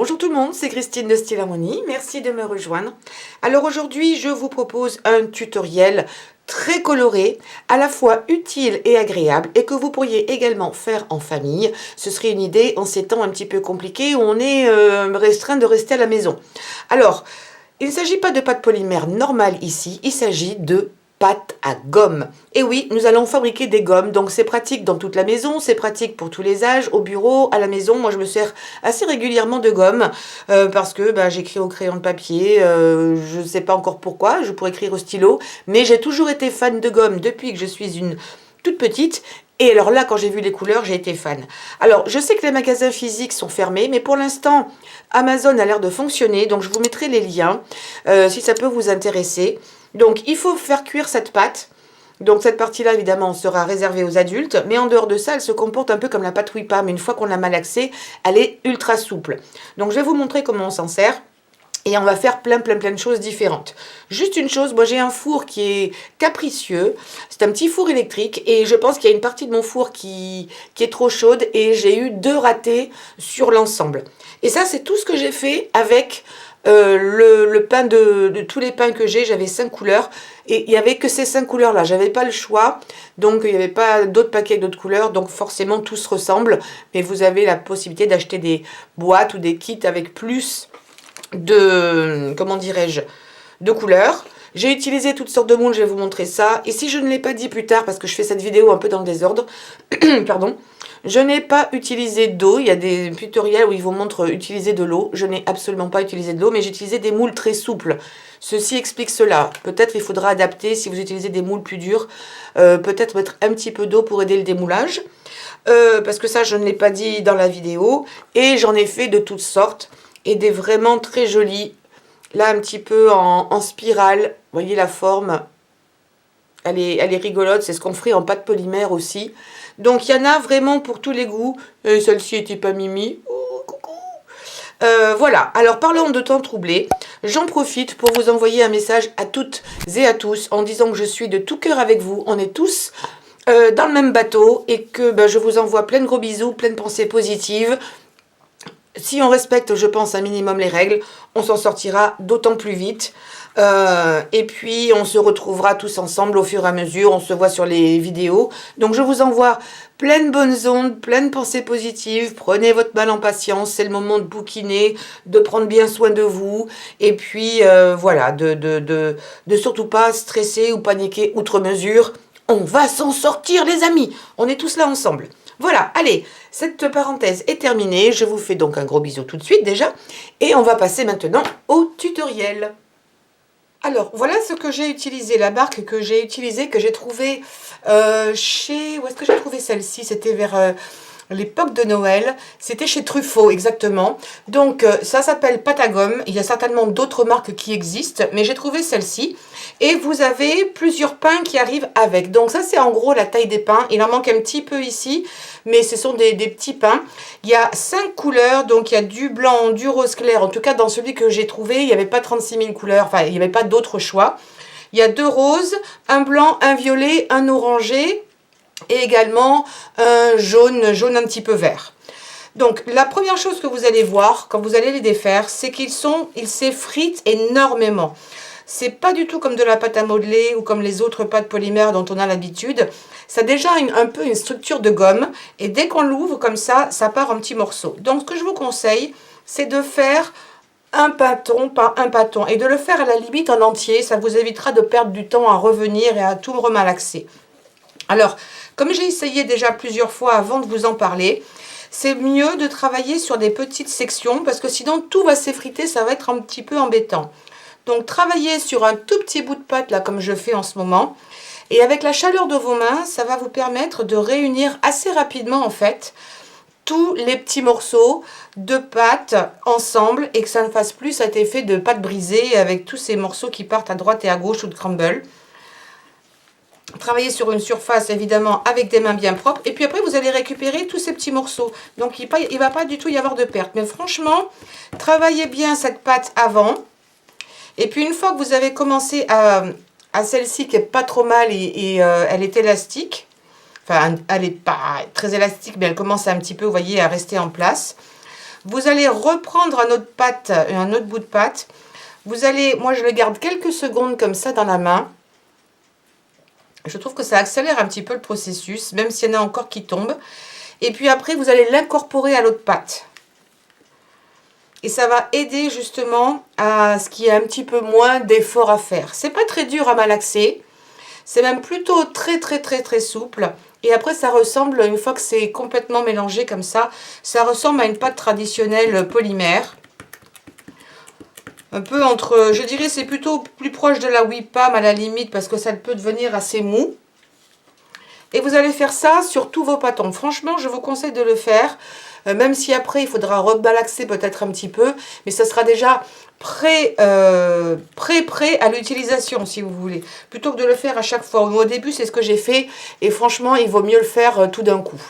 Bonjour tout le monde, c'est Christine de Style Harmonie, merci de me rejoindre. Alors aujourd'hui, je vous propose un tutoriel très coloré, à la fois utile et agréable, et que vous pourriez également faire en famille. Ce serait une idée en ces temps un petit peu compliqués où on est restreint de rester à la maison. Alors, il ne s'agit pas de pâte polymère normale ici, il s'agit de pâte à gomme. Et oui, nous allons fabriquer des gommes, donc c'est pratique dans toute la maison, c'est pratique pour tous les âges, au bureau, à la maison. Moi, je me sers assez régulièrement de gomme parce que j'écris au crayon de papier, je ne sais pas encore pourquoi, je pourrais écrire au stylo, mais j'ai toujours été fan de gomme depuis que je suis une toute petite. Et alors là, quand j'ai vu les couleurs, j'ai été fan. Alors, je sais que les magasins physiques sont fermés, mais pour l'instant, Amazon a l'air de fonctionner, donc je vous mettrai les liens si ça peut vous intéresser. Donc, il faut faire cuire cette pâte. Donc, cette partie-là, évidemment, sera réservée aux adultes. Mais en dehors de ça, elle se comporte un peu comme la pâte Wipa. Mais une fois qu'on l'a malaxée, elle est ultra souple. Donc, je vais vous montrer comment on s'en sert. Et on va faire plein de choses différentes. Juste une chose, moi j'ai un four qui est capricieux. C'est un petit four électrique. Et je pense qu'il y a une partie de mon four qui est trop chaude. Et j'ai eu 2 ratés sur l'ensemble. Et ça, c'est tout ce que j'ai fait avec le pain de tous les pains que j'ai. J'avais 5 couleurs. Et il n'y avait que ces 5 couleurs-là. J'avais pas le choix. Donc, il n'y avait pas d'autres paquets d'autres couleurs. Donc, forcément, tout se ressemble. Mais vous avez la possibilité d'acheter des boîtes ou des kits avec plus de, comment dirais-je, de couleurs. J'ai utilisé toutes sortes de moules, je vais vous montrer ça. Et si je ne l'ai pas dit plus tard, parce que je fais cette vidéo un peu dans le désordre, pardon, je n'ai pas utilisé d'eau. Il y a des tutoriels où ils vous montrent utiliser de l'eau. Je n'ai absolument pas utilisé de l'eau, mais j'ai utilisé des moules très souples. Ceci explique cela. Peut-être il faudra adapter si vous utilisez des moules plus durs. Peut-être mettre un petit peu d'eau pour aider le démoulage. Parce que ça, je ne l'ai pas dit dans la vidéo. Et j'en ai fait de toutes sortes. Et des vraiment très jolis. Là, un petit peu en spirale. Vous voyez la forme. Elle est rigolote. C'est ce qu'on ferait en pâte polymère aussi. Donc, il y en a vraiment pour tous les goûts. Celle-ci n'était pas Mimi. Oh, coucou. Voilà. Alors, parlons de temps troublé. J'en profite pour vous envoyer un message à toutes et à tous en disant que je suis de tout cœur avec vous. On est tous dans le même bateau et que je vous envoie plein de gros bisous, plein de pensées positives. Si on respecte, je pense, un minimum les règles, on s'en sortira d'autant plus vite. Et puis, on se retrouvera tous ensemble au fur et à mesure. On se voit sur les vidéos. Donc, je vous envoie plein de bonnes ondes, plein de pensées positives. Prenez votre mal en patience. C'est le moment de bouquiner, de prendre bien soin de vous. Et puis, voilà, de surtout pas stresser ou paniquer outre mesure. On va s'en sortir, les amis. On est tous là ensemble. Voilà, allez, cette parenthèse est terminée. Je vous fais donc un gros bisou tout de suite déjà. Et on va passer maintenant au tutoriel. Alors, voilà ce que j'ai utilisé, la marque que j'ai utilisée, que j'ai trouvée chez... Où est-ce que j'ai trouvé celle-ci? C'était vers l'époque de Noël. C'était chez Truffaut, exactement. Donc, ça s'appelle pâte à gomme. Il y a certainement d'autres marques qui existent, mais j'ai trouvé celle-ci. Et vous avez plusieurs pains qui arrivent avec. Donc, ça, c'est en gros la taille des pains. Il en manque un petit peu ici, mais ce sont des petits pains. Il y a 5 couleurs, donc il y a du blanc, du rose clair. En tout cas, dans celui que j'ai trouvé, il n'y avait pas 36 000 couleurs. Enfin, il n'y avait pas d'autres choix. Il y a 2 roses, un blanc, un violet, un orangé et également un jaune un petit peu vert. Donc, la première chose que vous allez voir quand vous allez les défaire, c'est qu'ils s'effritent énormément. C'est pas du tout comme de la pâte à modeler ou comme les autres pâtes polymères dont on a l'habitude. Ça a déjà un peu une structure de gomme. Et dès qu'on l'ouvre comme ça part en petits morceaux. Donc, ce que je vous conseille, c'est de faire un pâton par un pâton. Et de le faire à la limite en entier. Ça vous évitera de perdre du temps à revenir et à tout remalaxer. Alors, comme j'ai essayé déjà plusieurs fois avant de vous en parler, c'est mieux de travailler sur des petites sections parce que sinon tout va s'effriter, ça va être un petit peu embêtant. Donc, travaillez sur un tout petit bout de pâte, là, comme je fais en ce moment. Et avec la chaleur de vos mains, ça va vous permettre de réunir assez rapidement, en fait, tous les petits morceaux de pâte ensemble et que ça ne fasse plus cet effet de pâte brisée avec tous ces morceaux qui partent à droite et à gauche ou de crumble. Travaillez sur une surface, évidemment, avec des mains bien propres. Et puis après, vous allez récupérer tous ces petits morceaux. Donc, il ne va pas du tout y avoir de perte. Mais franchement, travaillez bien cette pâte avant. Et puis, une fois que vous avez commencé à celle-ci qui est pas trop mal et elle est élastique, enfin, elle n'est pas très élastique, mais elle commence un petit peu, vous voyez, à rester en place. Vous allez reprendre un autre pâte, un autre bout de pâte. Vous allez, moi je le garde quelques secondes comme ça dans la main. Je trouve que ça accélère un petit peu le processus, même s'il y en a encore qui tombent. Et puis après, vous allez l'incorporer à l'autre pâte. Et ça va aider justement à ce qu'il y ait un petit peu moins d'effort à faire. C'est pas très dur à malaxer. C'est même plutôt très souple. Et après, ça ressemble, une fois que c'est complètement mélangé comme ça ressemble à une pâte traditionnelle polymère. Un peu entre, je dirais, c'est plutôt plus proche de la Wipam à la limite, parce que ça peut devenir assez mou. Et vous allez faire ça sur tous vos pâtons. Franchement, je vous conseille de le faire. Même si après, il faudra rebalaxer peut-être un petit peu. Mais ça sera déjà prêt à l'utilisation, si vous voulez. Plutôt que de le faire à chaque fois. Au début, c'est ce que j'ai fait. Et franchement, il vaut mieux le faire tout d'un coup.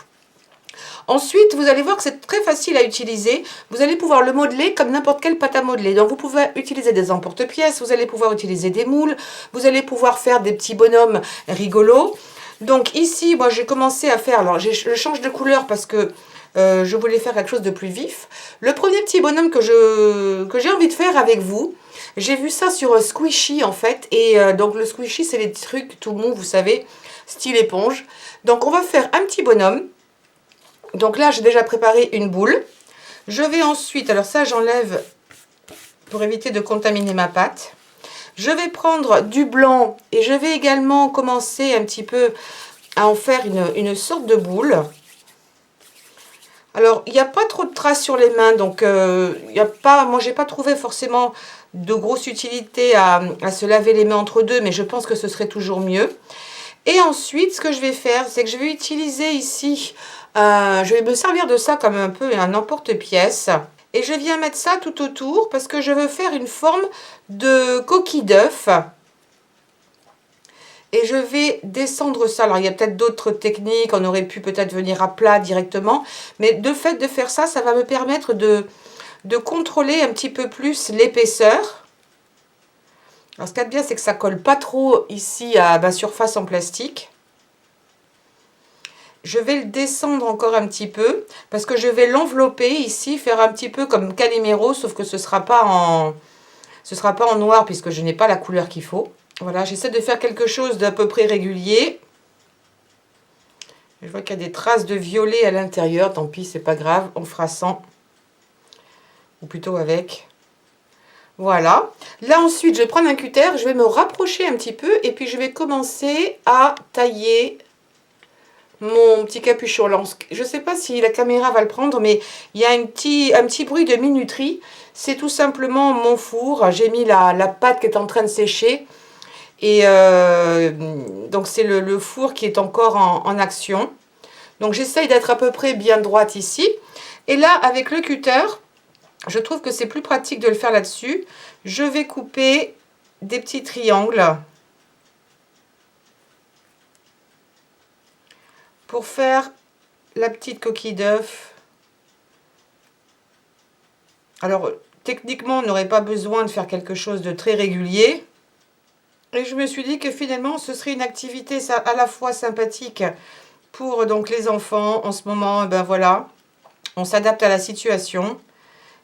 Ensuite, vous allez voir que c'est très facile à utiliser. Vous allez pouvoir le modeler comme n'importe quelle pâte à modeler. Donc, vous pouvez utiliser des emporte-pièces. Vous allez pouvoir utiliser des moules. Vous allez pouvoir faire des petits bonhommes rigolos. Donc ici, moi j'ai commencé à faire, alors je change de couleur parce que je voulais faire quelque chose de plus vif. Le premier petit bonhomme que j'ai envie de faire avec vous, j'ai vu ça sur Squishy en fait. Et donc le Squishy, c'est les trucs tout mou, vous savez, style éponge. Donc on va faire un petit bonhomme. Donc là, j'ai déjà préparé une boule. Je vais ensuite, alors ça j'enlève pour éviter de contaminer ma pâte. Je vais prendre du blanc et je vais également commencer un petit peu à en faire une sorte de boule. Alors, il n'y a pas trop de traces sur les mains, donc moi, j'ai pas trouvé forcément de grosse utilité à se laver les mains entre deux, mais je pense que ce serait toujours mieux. Et ensuite, ce que je vais faire, c'est que je vais utiliser ici, je vais me servir de ça comme un peu un emporte-pièce. Et je viens mettre ça tout autour parce que je veux faire une forme de coquille d'œuf. Et je vais descendre ça. Alors, il y a peut-être d'autres techniques. On aurait pu peut-être venir à plat directement. Mais de fait de faire ça, ça va me permettre de contrôler un petit peu plus l'épaisseur. Alors, ce qu'il y a de bien, c'est que ça ne colle pas trop ici à ma surface en plastique. Je vais le descendre encore un petit peu parce que je vais l'envelopper ici, faire un petit peu comme Calimero, sauf que ce ne sera pas en noir puisque je n'ai pas la couleur qu'il faut. Voilà, j'essaie de faire quelque chose d'à peu près régulier. Je vois qu'il y a des traces de violet à l'intérieur, tant pis, c'est pas grave, on fera sans. Ou plutôt avec. Voilà. Là ensuite, je vais prendre un cutter, je vais me rapprocher un petit peu et puis je vais commencer à tailler mon petit capuchon. Je ne sais pas si la caméra va le prendre, mais il y a un petit bruit de minuterie. C'est tout simplement mon four. J'ai mis la pâte qui est en train de sécher. Et donc c'est le four qui est encore en action. Donc j'essaye d'être à peu près bien droite ici. Et là, avec le cutter, je trouve que c'est plus pratique de le faire là-dessus. Je vais couper des petits triangles pour faire la petite coquille d'œuf. Alors, techniquement, on n'aurait pas besoin de faire quelque chose de très régulier. Et je me suis dit que finalement, ce serait une activité à la fois sympathique pour donc les enfants. En ce moment, ben voilà, on s'adapte à la situation.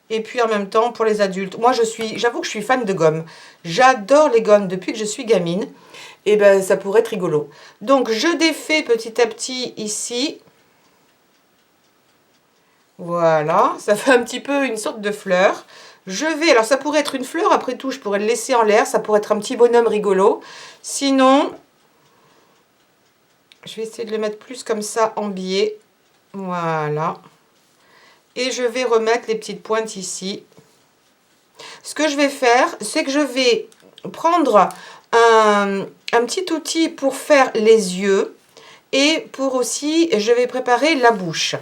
Et puis en même temps, pour les adultes. Moi, j'avoue que je suis fan de gomme. J'adore les gommes depuis que je suis gamine. Et ben, ça pourrait être rigolo. Donc, je défais petit à petit ici. Voilà, ça fait un petit peu une sorte de fleur. Alors ça pourrait être une fleur, après tout, je pourrais le laisser en l'air. Ça pourrait être un petit bonhomme rigolo. Sinon, je vais essayer de le mettre plus comme ça en biais. Voilà. Et je vais remettre les petites pointes ici. Ce que je vais faire, c'est que je vais prendre un petit outil pour faire les yeux. Et pour aussi, je vais préparer la bouche.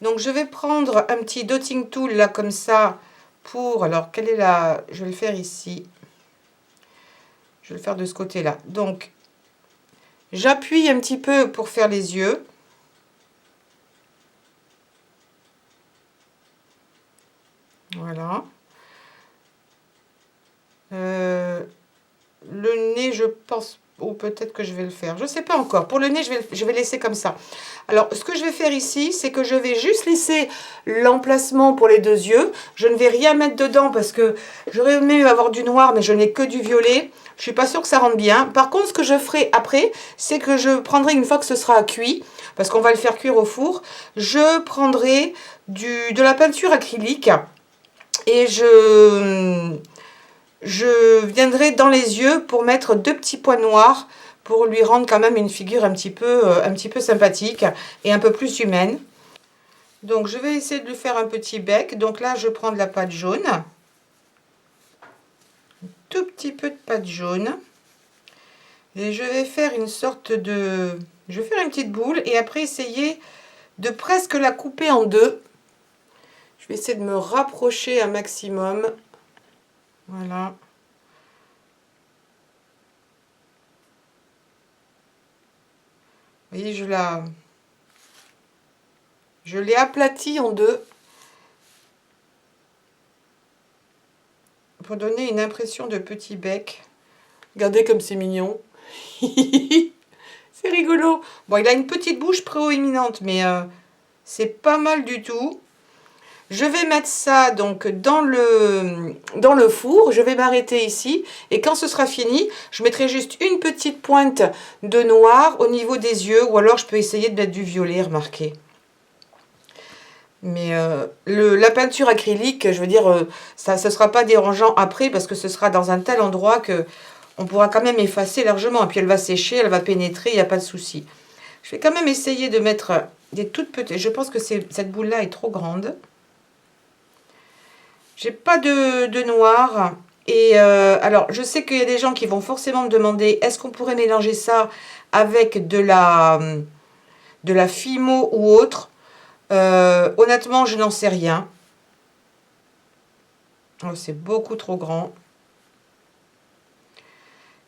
Donc je vais prendre un petit dotting tool là comme ça pour, alors quelle est la, je vais le faire ici. Je vais le faire de ce côté-là. Donc j'appuie un petit peu pour faire les yeux. Voilà. Le nez, je pense Ou peut-être que je vais le faire. Je ne sais pas encore. Pour le nez, je vais laisser comme ça. Alors, ce que je vais faire ici, c'est que je vais juste laisser l'emplacement pour les deux yeux. Je ne vais rien mettre dedans parce que j'aurais aimé avoir du noir, mais je n'ai que du violet. Je ne suis pas sûre que ça rentre bien. Par contre, ce que je ferai après, c'est que je prendrai, une fois que ce sera cuit, parce qu'on va le faire cuire au four, je prendrai de la peinture acrylique et je viendrai dans les yeux pour mettre 2 petits points noirs pour lui rendre quand même une figure un petit peu sympathique et un peu plus humaine. Donc je vais essayer de lui faire un petit bec. Donc là je prends de la pâte jaune, un tout petit peu de pâte jaune, et je vais faire une sorte de... Je vais faire une petite boule et après essayer de presque la couper en deux. Je vais essayer de me rapprocher un maximum. Voilà. Vous voyez, je l'ai aplatie en deux pour donner une impression de petit bec. Regardez comme c'est mignon. C'est rigolo. Bon, il a une petite bouche prééminente, mais c'est pas mal du tout. Je vais mettre ça donc dans le four. Je vais m'arrêter ici. Et quand ce sera fini, je mettrai juste une petite pointe de noir au niveau des yeux. Ou alors, je peux essayer de mettre du violet, remarquez. Mais la peinture acrylique, je veux dire, ça ne sera pas dérangeant après parce que ce sera dans un tel endroit que on pourra quand même effacer largement. Et puis elle va sécher, elle va pénétrer, il n'y a pas de souci. Je vais quand même essayer de mettre des toutes petites... Je pense que cette boule-là est trop grande. J'ai pas de noir. Et alors, je sais qu'il y a des gens qui vont forcément me demander, est-ce qu'on pourrait mélanger ça avec de la Fimo ou autre? Honnêtement, je n'en sais rien. Oh, c'est beaucoup trop grand.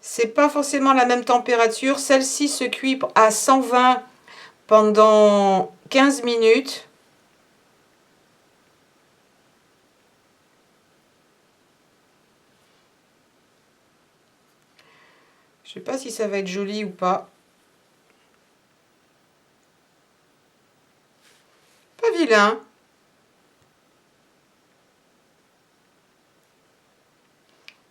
C'est pas forcément la même température. Celle-ci se cuit à 120 pendant 15 minutes. Je sais pas si ça va être joli ou pas. Pas vilain.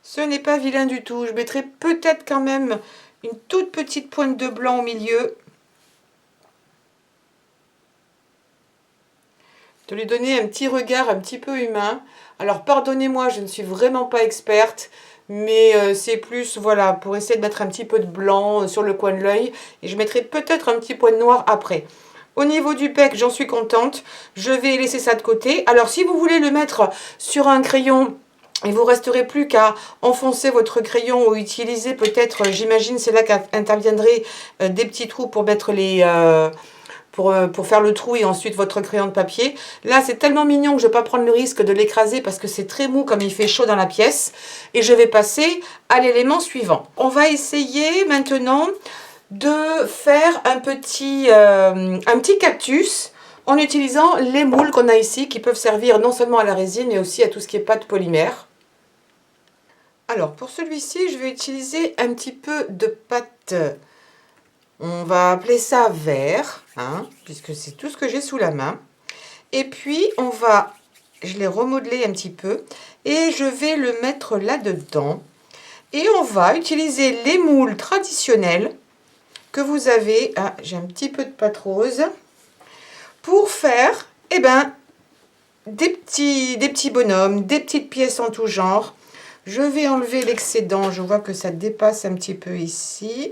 Ce n'est pas vilain du tout. Je mettrai peut-être quand même une toute petite pointe de blanc au milieu. De lui donner un petit regard un petit peu humain. Alors pardonnez-moi, je ne suis vraiment pas experte. Mais c'est plus, voilà, pour essayer de mettre un petit peu de blanc sur le coin de l'œil. Et je mettrai peut-être un petit point de noir après. Au niveau du bec, j'en suis contente. Je vais laisser ça de côté. Alors si vous voulez le mettre sur un crayon... Il vous resterez plus qu'à enfoncer votre crayon ou utiliser peut-être, j'imagine, c'est là qu'interviendraient des petits trous pour mettre pour faire le trou et ensuite votre crayon de papier. Là, c'est tellement mignon que je ne vais pas prendre le risque de l'écraser parce que c'est très mou comme il fait chaud dans la pièce. Et je vais passer à l'élément suivant. On va essayer maintenant de faire un petit cactus en utilisant les moules qu'on a ici qui peuvent servir non seulement à la résine mais aussi à tout ce qui est pâte polymère. Alors, pour celui-ci, je vais utiliser un petit peu de pâte, on va appeler ça vert, hein, puisque c'est tout ce que j'ai sous la main. Et puis, je l'ai remodelé un petit peu, et je vais le mettre là-dedans. Et on va utiliser les moules traditionnels que vous avez, ah, j'ai un petit peu de pâte rose, pour faire, eh ben, des petits bonhommes, des petites pièces en tout genre. Je vais enlever l'excédent, je vois que ça dépasse un petit peu ici.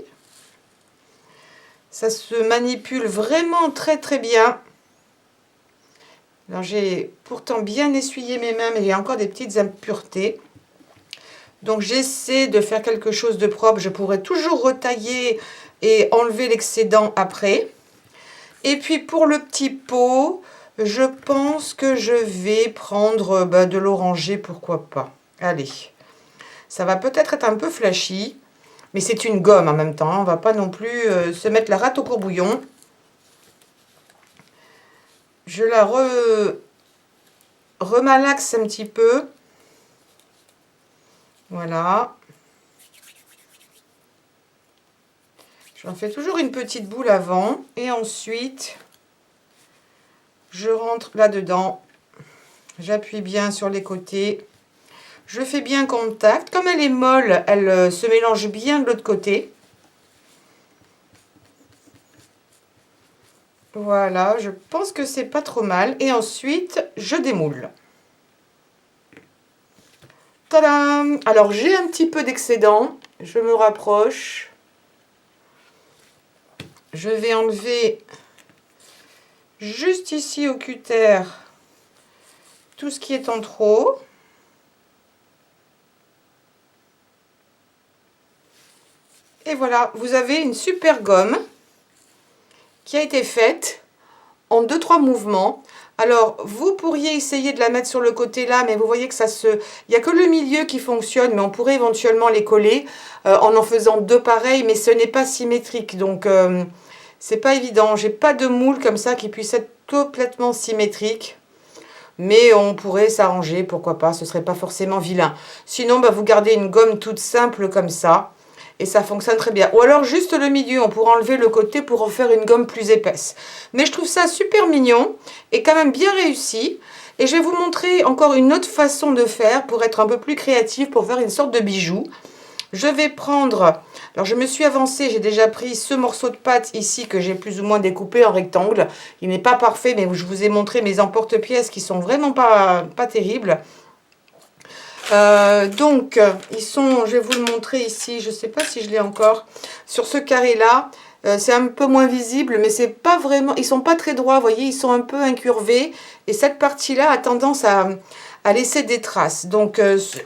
Ça se manipule vraiment très très bien. Alors j'ai pourtant bien essuyé mes mains, mais il y a encore des petites impuretés. Donc j'essaie de faire quelque chose de propre. Je pourrais toujours retailler et enlever l'excédent après. Et puis pour le petit pot, je pense que je vais prendre de l'oranger, pourquoi pas. Allez. Ça va peut-être être un peu flashy, mais c'est une gomme en même temps. On ne va pas non plus se mettre la rate au courbouillon. Je la remalaxe un petit peu. Voilà. J'en fais toujours une petite boule avant et ensuite je rentre là-dedans. J'appuie bien sur les côtés. Je fais bien contact. Comme elle est molle, elle se mélange bien de l'autre côté. Voilà, je pense que c'est pas trop mal. Et ensuite, je démoule. Tadam! Alors, j'ai un petit peu d'excédent. Je me rapproche. Je vais enlever juste ici au cutter tout ce qui est en trop. Et voilà, vous avez une super gomme qui a été faite en 2-3 mouvements. Alors, vous pourriez essayer de la mettre sur le côté là, mais vous voyez que ça se... Il n'y a que le milieu qui fonctionne, mais on pourrait éventuellement les coller en faisant 2 pareils, mais ce n'est pas symétrique. Donc, c'est pas évident. J'ai pas de moule comme ça qui puisse être complètement symétrique. Mais on pourrait s'arranger, pourquoi pas, ce serait pas forcément vilain. Sinon, bah, vous gardez une gomme toute simple comme ça. Et ça fonctionne très bien. Ou alors juste le milieu, on pourra enlever le côté pour en faire une gomme plus épaisse. Mais je trouve ça super mignon et quand même bien réussi. Et je vais vous montrer encore une autre façon de faire pour être un peu plus créative, pour faire une sorte de bijou. Je vais prendre, alors je me suis avancée, j'ai déjà pris ce morceau de pâte ici que j'ai plus ou moins découpé en rectangle. Il n'est pas parfait, mais je vous ai montré mes emporte-pièces qui sont vraiment pas terribles. Donc, ils sont, je vais vous le montrer ici, je ne sais pas si je l'ai encore, sur ce carré-là. C'est un peu moins visible, mais c'est pas vraiment, ils sont pas très droits, vous voyez, ils sont un peu incurvés. Et cette partie-là a tendance à laisser des traces. Donc,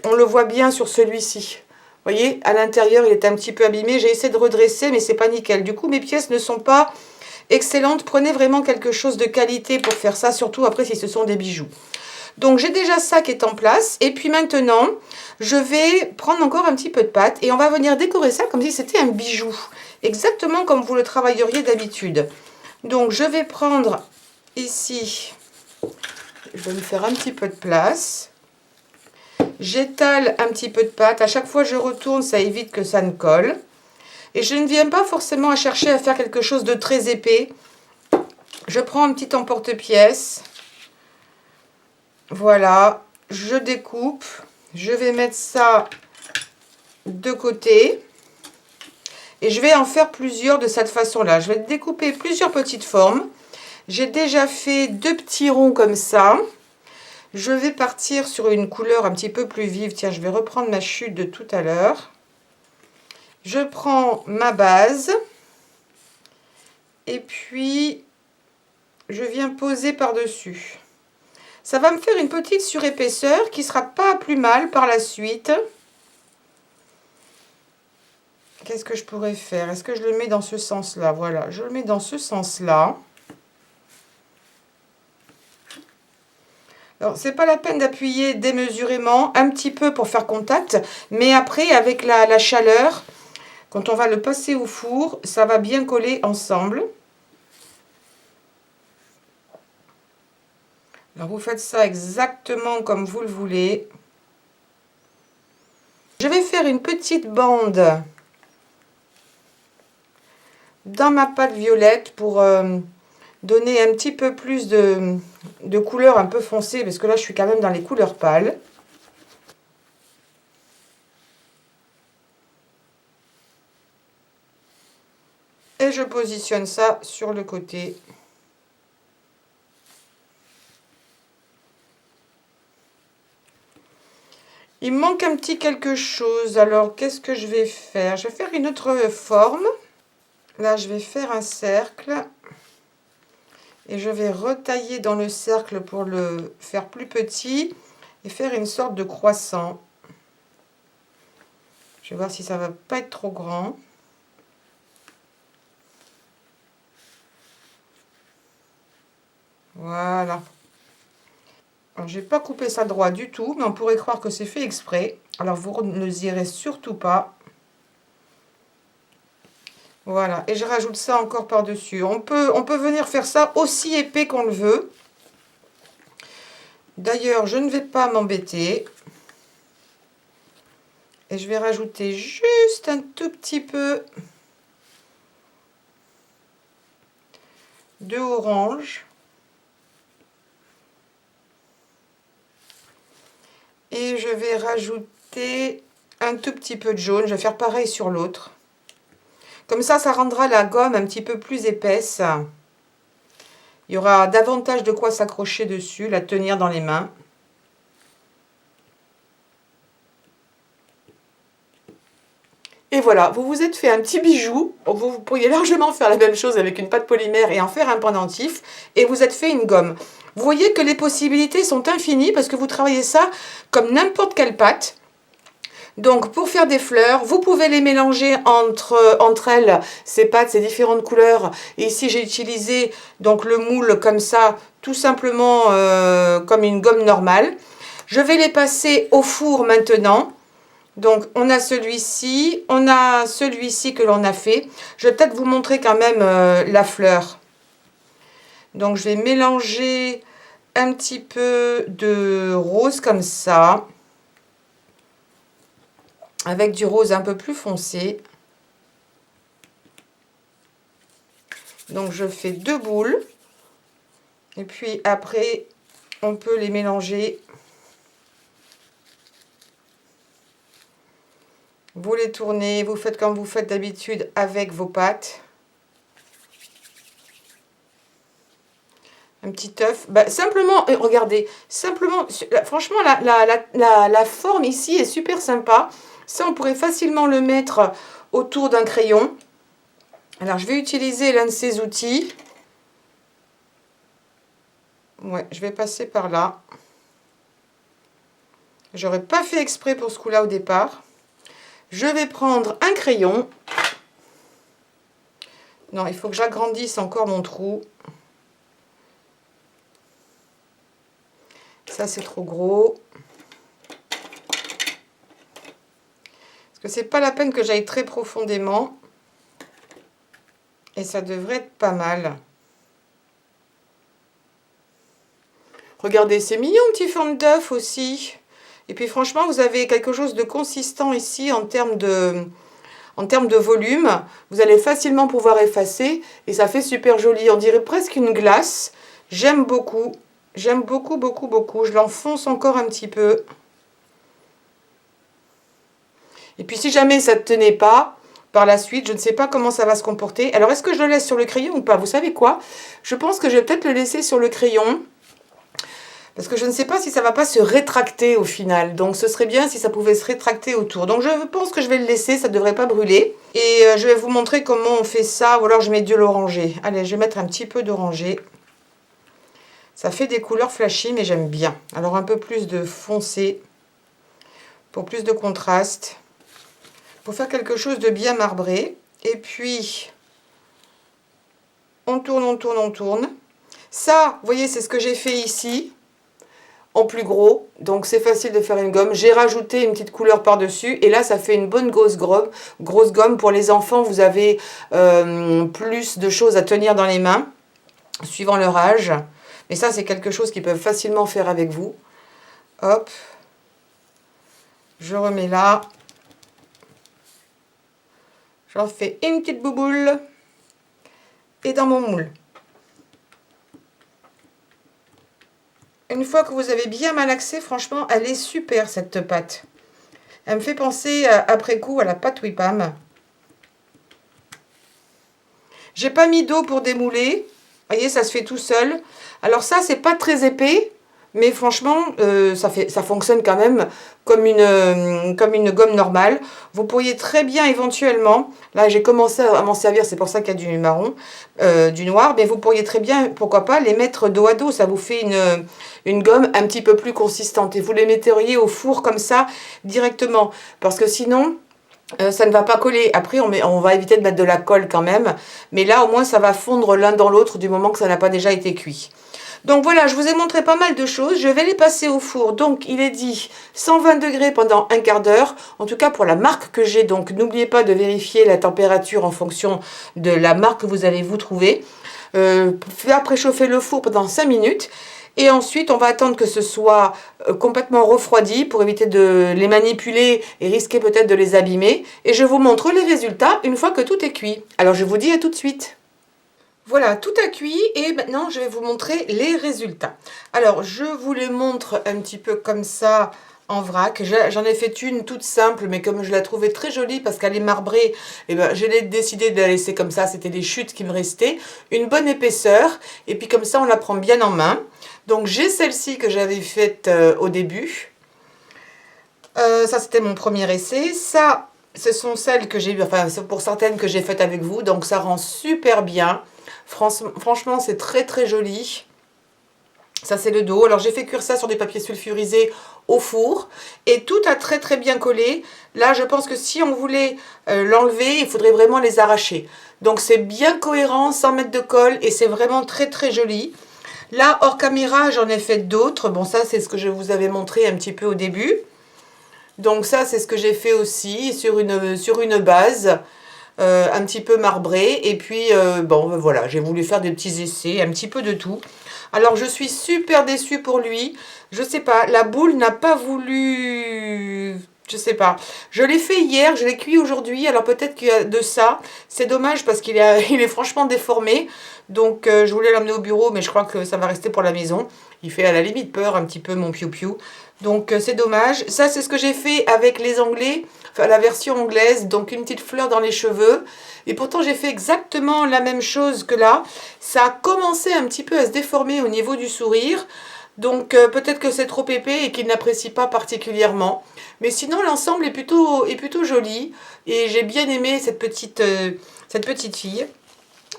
on le voit bien sur celui-ci. Vous voyez, à l'intérieur, il est un petit peu abîmé. J'ai essayé de redresser, mais c'est pas nickel. Du coup, mes pièces ne sont pas excellentes. Prenez vraiment quelque chose de qualité pour faire ça, surtout après si ce sont des bijoux. Donc, j'ai déjà ça qui est en place. Et puis maintenant, je vais prendre encore un petit peu de pâte et on va venir décorer ça comme si c'était un bijou. Exactement comme vous le travailleriez d'habitude. Donc, je vais prendre ici, je vais me faire un petit peu de place. J'étale un petit peu de pâte. À chaque fois, je retourne, ça évite que ça ne colle. Et je ne viens pas forcément à chercher à faire quelque chose de très épais. Je prends un petit emporte-pièce. Voilà, je découpe. Je vais mettre ça de côté. Et je vais en faire plusieurs de cette façon-là. Je vais découper plusieurs petites formes. J'ai déjà fait 2 petits ronds comme ça. Je vais partir sur une couleur un petit peu plus vive. Tiens, je vais reprendre ma chute de tout à l'heure. Je prends ma base. Et puis, je viens poser par-dessus. Ça va me faire une petite surépaisseur qui ne sera pas plus mal par la suite. Qu'est-ce que je pourrais faire? Est-ce que je le mets dans ce sens-là? Voilà, je le mets dans ce sens-là. Alors, c'est pas la peine d'appuyer démesurément, un petit peu pour faire contact, mais après, avec la chaleur, quand on va le passer au four, ça va bien coller ensemble. Alors, vous faites ça exactement comme vous le voulez. Je vais faire une petite bande dans ma pâte violette pour donner un petit peu plus de couleur un peu foncée, parce que là, je suis quand même dans les couleurs pâles. Et je positionne ça sur le côté. Il me manque un petit quelque chose. Alors, qu'est-ce que je vais faire? Je vais faire une autre forme. Là, je vais faire un cercle. Et je vais retailler dans le cercle pour le faire plus petit. Et faire une sorte de croissant. Je vais voir si ça va pas être trop grand. Voilà. Alors, je n'ai pas coupé ça droit du tout, mais on pourrait croire que c'est fait exprès. Alors, vous ne irez surtout pas. Voilà, et je rajoute ça encore par-dessus. On peut venir faire ça aussi épais qu'on le veut. D'ailleurs, je ne vais pas m'embêter. Et je vais rajouter juste un tout petit peu de orange. Et je vais rajouter un tout petit peu de jaune. Je vais faire pareil sur l'autre. Comme ça rendra la gomme un petit peu plus épaisse. Il y aura davantage de quoi s'accrocher dessus, la tenir dans les mains. Et voilà, vous vous êtes fait un petit bijou. Vous pourriez largement faire la même chose avec une pâte polymère et en faire un pendentif. Et vous êtes fait une gomme. Vous voyez que les possibilités sont infinies parce que vous travaillez ça comme n'importe quelle pâte. Donc pour faire des fleurs, vous pouvez les mélanger entre elles, ces pâtes, ces différentes couleurs. Et ici j'ai utilisé donc le moule comme ça, tout simplement comme une gomme normale. Je vais les passer au four maintenant. Donc on a celui-ci, on a celui-ci que l'on a fait. Je vais peut-être vous montrer quand même la fleur. Donc je vais mélanger un petit peu de rose comme ça. Avec du rose un peu plus foncé. Donc je fais 2 boules. Et puis après, on peut les mélanger. Vous les tournez, vous faites comme vous faites d'habitude avec vos pâtes. Un petit œuf. Bah, simplement, regardez, simplement, franchement, la forme ici est super sympa. Ça, on pourrait facilement le mettre autour d'un crayon. Alors, je vais utiliser l'un de ces outils. Ouais, je vais passer par là. J'aurais pas fait exprès pour ce coup-là au départ. Je vais prendre un crayon. Non, il faut que j'agrandisse encore mon trou. Ça, c'est trop gros. Parce que c'est pas la peine que j'aille très profondément. Et ça devrait être pas mal. Regardez, c'est mignon, petit forme d'œuf aussi. Et puis franchement, vous avez quelque chose de consistant ici en termes de volume. Vous allez facilement pouvoir effacer. Et ça fait super joli. On dirait presque une glace. J'aime beaucoup. J'aime beaucoup, beaucoup, beaucoup. Je l'enfonce encore un petit peu. Et puis si jamais ça ne tenait pas, par la suite, je ne sais pas comment ça va se comporter. Alors est-ce que je le laisse sur le crayon ou pas? Vous savez quoi? Je pense que je vais peut-être le laisser sur le crayon. Parce que je ne sais pas si ça ne va pas se rétracter au final. Donc ce serait bien si ça pouvait se rétracter autour. Donc je pense que je vais le laisser, ça ne devrait pas brûler. Et je vais vous montrer comment on fait ça. Ou alors je mets de l'oranger. Allez, je vais mettre un petit peu d'oranger. Ça fait des couleurs flashy, mais j'aime bien. Alors un peu plus de foncé, pour plus de contraste, pour faire quelque chose de bien marbré. Et puis, on tourne, on tourne, on tourne. Ça, vous voyez, c'est ce que j'ai fait ici, en plus gros. Donc c'est facile de faire une gomme. J'ai rajouté une petite couleur par-dessus. Et là, ça fait une bonne grosse gomme. Pour les enfants, vous avez plus de choses à tenir dans les mains, suivant leur âge. Mais ça, c'est quelque chose qu'ils peuvent facilement faire avec vous. Hop. Je remets là. J'en fais une petite bouboule. Et dans mon moule. Une fois que vous avez bien malaxé, franchement, elle est super cette pâte. Elle me fait penser après coup à la pâte Whippam. J'ai pas mis d'eau pour démouler. Vous voyez, ça se fait tout seul. Alors ça, c'est pas très épais, mais franchement, ça fonctionne quand même comme une gomme normale. Vous pourriez très bien éventuellement, là j'ai commencé à m'en servir, c'est pour ça qu'il y a du marron, du noir, mais vous pourriez très bien, pourquoi pas, les mettre dos à dos. Ça vous fait une gomme un petit peu plus consistante. Et vous les metteriez au four comme ça, directement. Parce que sinon, ça ne va pas coller. Après, on va éviter de mettre de la colle quand même. Mais là, au moins, ça va fondre l'un dans l'autre du moment que ça n'a pas déjà été cuit. Donc voilà, je vous ai montré pas mal de choses. Je vais les passer au four. Donc, il est dit 120 degrés pendant un quart d'heure. En tout cas, pour la marque que j'ai. Donc, n'oubliez pas de vérifier la température en fonction de la marque que vous allez vous trouver. Faire préchauffer le four pendant 5 minutes. Et ensuite, on va attendre que ce soit complètement refroidi pour éviter de les manipuler et risquer peut-être de les abîmer. Et je vous montre les résultats une fois que tout est cuit. Alors, je vous dis à tout de suite. Voilà, tout a cuit et maintenant je vais vous montrer les résultats. Alors, je vous les montre un petit peu comme ça en vrac. J'en ai fait une toute simple, mais comme je la trouvais très jolie parce qu'elle est marbrée, et ben, j'ai décidé de la laisser comme ça. C'était des chutes qui me restaient. Une bonne épaisseur. Et puis comme ça, on la prend bien en main. Donc, j'ai celle-ci que j'avais faite au début. Ça, c'était mon premier essai. Ça, ce sont celles que j'ai, enfin, pour certaines que j'ai faites avec vous. Donc, ça rend super bien. Franchement, c'est très très joli. Ça, c'est le dos. Alors, j'ai fait cuire ça sur des papiers sulfurisés au four. Et tout a très très bien collé. Là, je pense que si on voulait l'enlever, il faudrait vraiment les arracher. Donc, c'est bien cohérent, sans mettre de colle. Et c'est vraiment très très joli. Là, hors caméra, j'en ai fait d'autres. Bon, ça, c'est ce que je vous avais montré un petit peu au début. Donc ça, c'est ce que j'ai fait aussi sur une base un petit peu marbrée. Et puis, bon, voilà, j'ai voulu faire des petits essais, un petit peu de tout. Alors, je suis super déçue pour lui. Je sais pas, la boule n'a pas voulu... Je sais pas. Je l'ai fait hier, je l'ai cuit aujourd'hui. Alors, peut-être qu'il y a de ça. C'est dommage parce qu'il il est franchement déformé. Donc, je voulais l'emmener au bureau, mais je crois que ça va rester pour la maison. Il fait à la limite peur un petit peu, mon piou-piou. Donc, c'est dommage. Ça, c'est ce que j'ai fait avec les Anglais. Enfin, la version anglaise. Donc, une petite fleur dans les cheveux. Et pourtant, j'ai fait exactement la même chose que là. Ça a commencé un petit peu à se déformer au niveau du sourire. Donc, peut-être que c'est trop épais et qu'il n'apprécie pas particulièrement. Mais sinon, l'ensemble est plutôt joli. Et j'ai bien aimé cette petite fille.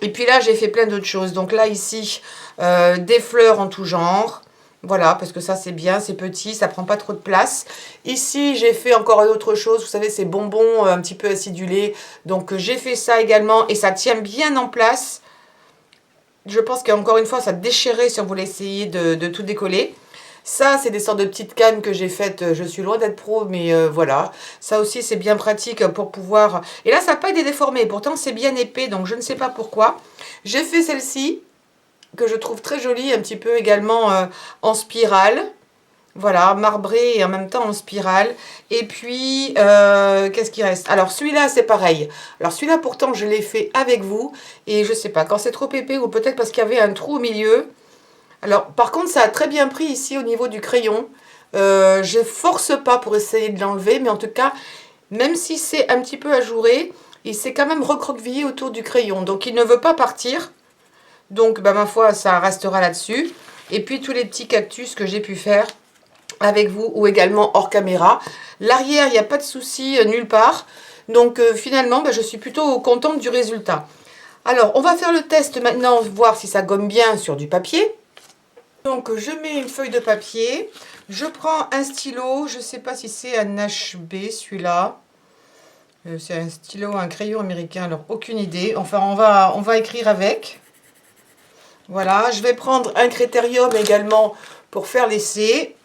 Et puis là, j'ai fait plein d'autres choses. Donc là, ici, des fleurs en tout genre. Voilà, parce que ça, c'est bien, c'est petit, ça prend pas trop de place. Ici, j'ai fait encore autre chose. Vous savez, ces bonbons un petit peu acidulés. Donc, j'ai fait ça également et ça tient bien en place. Je pense qu'encore une fois, ça déchirait si on voulait essayer de tout décoller. Ça, c'est des sortes de petites cannes que j'ai faites. Je suis loin d'être pro, mais voilà. Ça aussi, c'est bien pratique pour pouvoir... Et là, ça n'a pas été déformé. Pourtant, c'est bien épais, donc je ne sais pas pourquoi. J'ai fait celle-ci, que je trouve très jolie, un petit peu également en spirale. Voilà, marbré et en même temps en spirale. Et puis, qu'est-ce qui reste? Alors, celui-là, c'est pareil. Alors, celui-là, pourtant, je l'ai fait avec vous. Et je sais pas, quand c'est trop épais ou peut-être parce qu'il y avait un trou au milieu... Alors, par contre, ça a très bien pris ici au niveau du crayon. Je force pas pour essayer de l'enlever, mais en tout cas, même si c'est un petit peu ajouré, il s'est quand même recroquevillé autour du crayon. Donc, il ne veut pas partir. Donc, bah, ma foi, ça restera là-dessus. Et puis, tous les petits cactus que j'ai pu faire avec vous ou également hors caméra. L'arrière, il n'y a pas de souci nulle part. Donc, finalement, bah, je suis plutôt contente du résultat. Alors, on va faire le test maintenant, voir si ça gomme bien sur du papier. Donc, je mets une feuille de papier. Je prends un stylo. Je ne sais pas si c'est un HB, celui-là. C'est un stylo, un crayon américain. Alors, aucune idée. Enfin, on va écrire avec. Voilà. Je vais prendre un critérium également pour faire l'essai.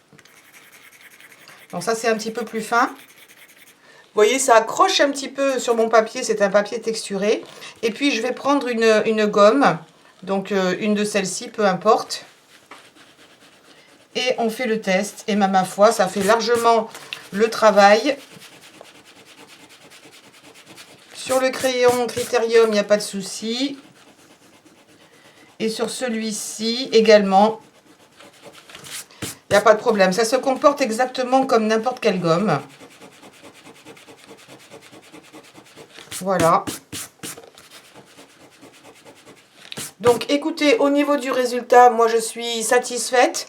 Donc, ça, c'est un petit peu plus fin. Vous voyez, ça accroche un petit peu sur mon papier. C'est un papier texturé. Et puis, je vais prendre une gomme. Donc, une de celles-ci, peu importe. Et on fait le test. Et ma foi, ça fait largement le travail. Sur le crayon Critérium, il n'y a pas de souci. Et sur celui-ci également, il n'y a pas de problème. Ça se comporte exactement comme n'importe quelle gomme. Voilà. Donc, écoutez, au niveau du résultat, moi, je suis satisfaite.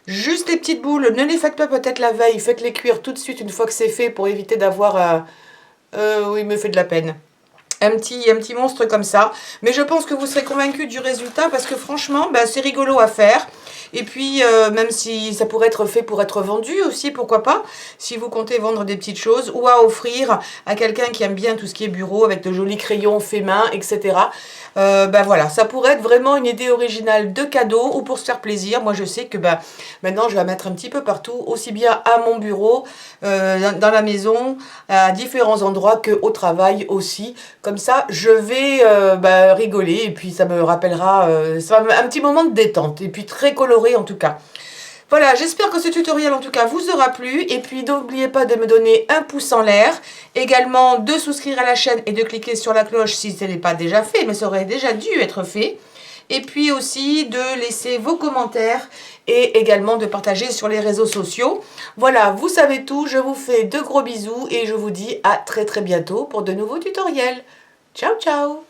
Juste les petites boules, ne les faites pas peut-être la veille, faites-les cuire tout de suite une fois que c'est fait pour éviter d'avoir... oui, il me fait de la peine. Un petit monstre comme ça. Mais je pense que vous serez convaincus du résultat parce que franchement, bah, c'est rigolo à faire. Et puis, même si ça pourrait être fait pour être vendu aussi, pourquoi pas, si vous comptez vendre des petites choses ou à offrir à quelqu'un qui aime bien tout ce qui est bureau avec de jolis crayons faits main, etc. Bah voilà, ça pourrait être vraiment une idée originale de cadeau ou pour se faire plaisir. Moi, je sais que bah, maintenant, je vais la mettre un petit peu partout, aussi bien à mon bureau, dans la maison, à différents endroits qu'au travail aussi. Comme ça, je vais bah, rigoler et puis ça me rappellera ça va un petit moment de détente et puis très coloré en tout cas. Voilà, j'espère que ce tutoriel en tout cas vous aura plu. Et puis n'oubliez pas de me donner un pouce en l'air. Également de souscrire à la chaîne et de cliquer sur la cloche si ce n'est pas déjà fait, mais ça aurait déjà dû être fait. Et puis aussi de laisser vos commentaires et également de partager sur les réseaux sociaux. Voilà, vous savez tout, je vous fais de gros bisous et je vous dis à très bientôt pour de nouveaux tutoriels. Ciao ciao!